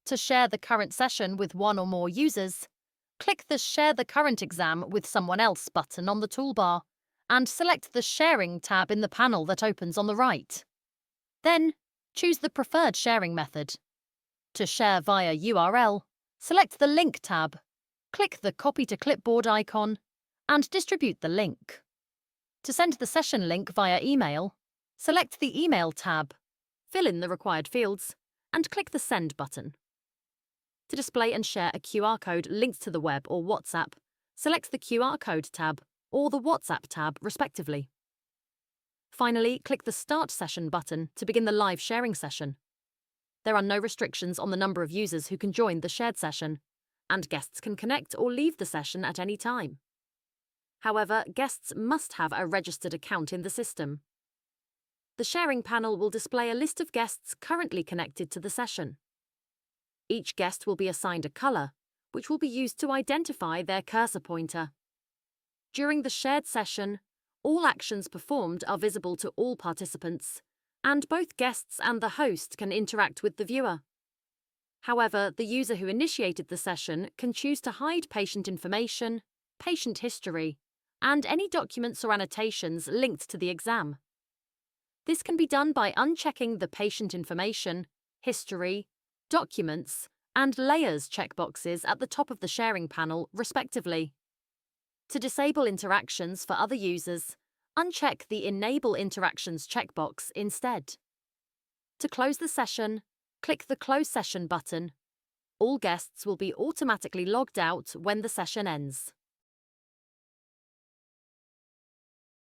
To share the current session with one or more users, click the Share the Current Exam with Someone Else button on the toolbar and select the Sharing tab in the panel that opens on the right. Then, choose the preferred sharing method. To share via URL, select the Link tab, click the Copy to Clipboard icon, and distribute the link. To send the session link via email, select the Email tab, fill in the required fields, and click the Send button. To display and share a QR code linked to the web or WhatsApp, select the QR code tab or the WhatsApp tab, respectively. Finally, click the Start Session button to begin the live sharing session. There are no restrictions on the number of users who can join the shared session, and guests can connect or leave the session at any time. However, guests must have a registered account in the system. The sharing panel will display a list of guests currently connected to the session. Each guest will be assigned a colour, which will be used to identify their cursor pointer. During the shared session, all actions performed are visible to all participants, and both guests and the host can interact with the viewer. However, the user who initiated the session can choose to hide patient information, patient history, and any documents or annotations linked to the exam. This can be done by unchecking the patient information, history, documents, and layers checkboxes at the top of the sharing panel, respectively. To disable interactions for other users, uncheck the Enable Interactions checkbox instead. To close the session, click the Close Session button. All guests will be automatically logged out when the session ends.